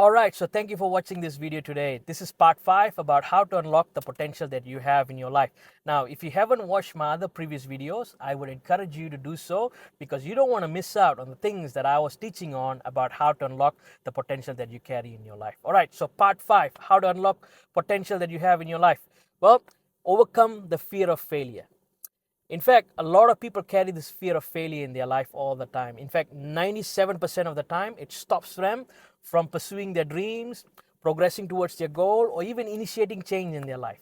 Alright, so thank you for watching this video today. This is part 5 about how to unlock the potential that you have in your life. Now, if you haven't watched my other previous videos, I would encourage you to do so because you don't want to miss out on the things that I was teaching on about how to unlock the potential that you carry in your life. Alright, so part 5, how to unlock potential that you have in your life. Well, overcome the fear of failure. In fact, a lot of people carry this fear of failure in their life all the time. In fact, 97% of the time, it stops them from pursuing their dreams, progressing towards their goal, or even initiating change in their life.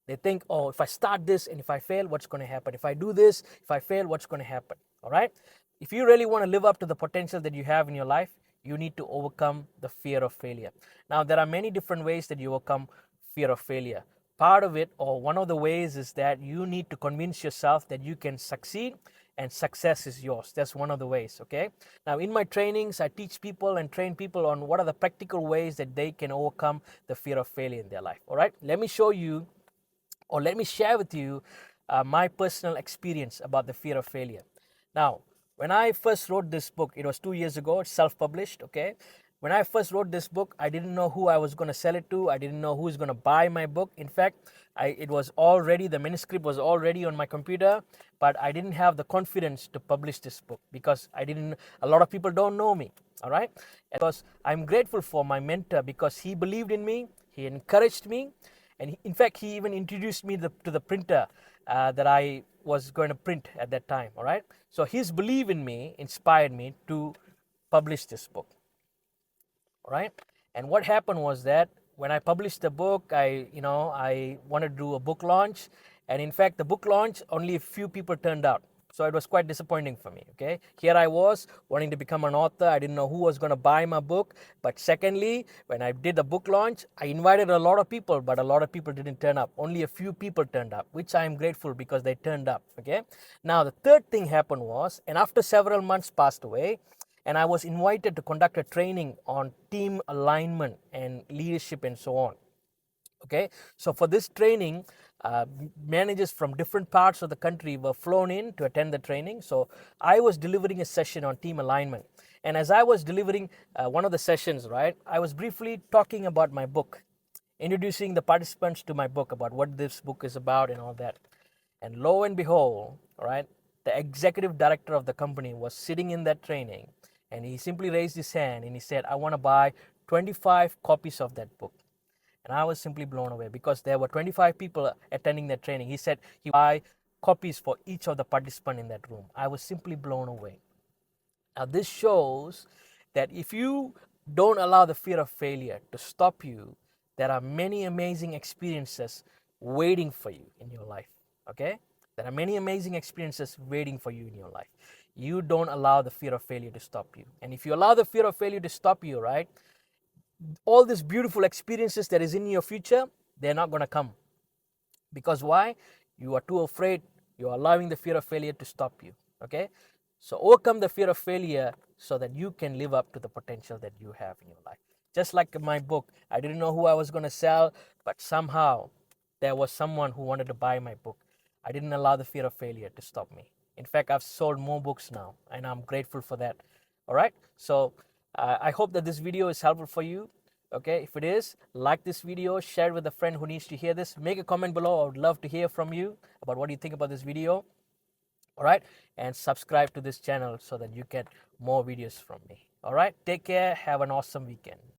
They think, oh, if I start this and if I fail, what's going to happen? If I do this, if I fail, what's going to happen? All right? If you really want to live up to the potential that you have in your life, you need to overcome the fear of failure. Now, there are many different ways that you overcome fear of failure. Part of it, or one of the ways, is that you need to convince yourself that you can succeed and success is yours. That's one of the ways, okay? Now, in my trainings, I teach people and train people on what are the practical ways that they can overcome the fear of failure in their life, all right? Let me show you, or let me share with you my personal experience about the fear of failure. Now, when I first wrote this book, it was 2 years ago, it's self-published, okay? When I first wrote this book, I didn't know who I was going to sell it to. I didn't know who was going to buy my book. In fact, the manuscript was already on my computer, but I didn't have the confidence to publish this book because a lot of people don't know me, all right? Because I'm grateful for my mentor because he believed in me, he encouraged me, and in fact, he even introduced me to the printer that I was going to print at that time, all right? So his belief in me inspired me to publish this book, all right? And what happened was that when I published the book, I wanted to do a book launch. And in fact, the book launch, only a few people turned out. So it was quite disappointing for me, okay? Here I was wanting to become an author. I didn't know who was going to buy my book. But secondly, when I did the book launch, I invited a lot of people, but a lot of people didn't turn up. Only a few people turned up, which I am grateful because they turned up, okay? Now, the third thing happened was, and after several months passed away, and I was invited to conduct a training on team alignment and leadership and so on. Okay, so for this training, managers from different parts of the country were flown in to attend the training. So I was delivering a session on team alignment. And as I was delivering one of the sessions, right, I was briefly talking about my book, introducing the participants to my book about what this book is about and all that. And lo and behold, right, the executive director of the company was sitting in that training and he simply raised his hand and he said, I want to buy 25 copies of that book. And I was simply blown away because there were 25 people attending that training. He said he would buy copies for each of the participants in that room. I was simply blown away. Now, this shows that if you don't allow the fear of failure to stop you, there are many amazing experiences waiting for you in your life. Okay? There are many amazing experiences waiting for you in your life. You don't allow the fear of failure to stop you. And if you allow the fear of failure to stop you, right, all these beautiful experiences that is in your future, they're not going to come. Because why? You are too afraid. You are allowing the fear of failure to stop you. Okay? So overcome the fear of failure so that you can live up to the potential that you have in your life. Just like my book, I didn't know who I was going to sell, but somehow there was someone who wanted to buy my book. I didn't allow the fear of failure to stop me. In fact, I've sold more books now, and I'm grateful for that. All right? So I hope that this video is helpful for you. Okay, if it is, like this video, share it with a friend who needs to hear this. Make a comment below. I would love to hear from you about what you think about this video. All right, and subscribe to this channel so that you get more videos from me. All right, take care. Have an awesome weekend.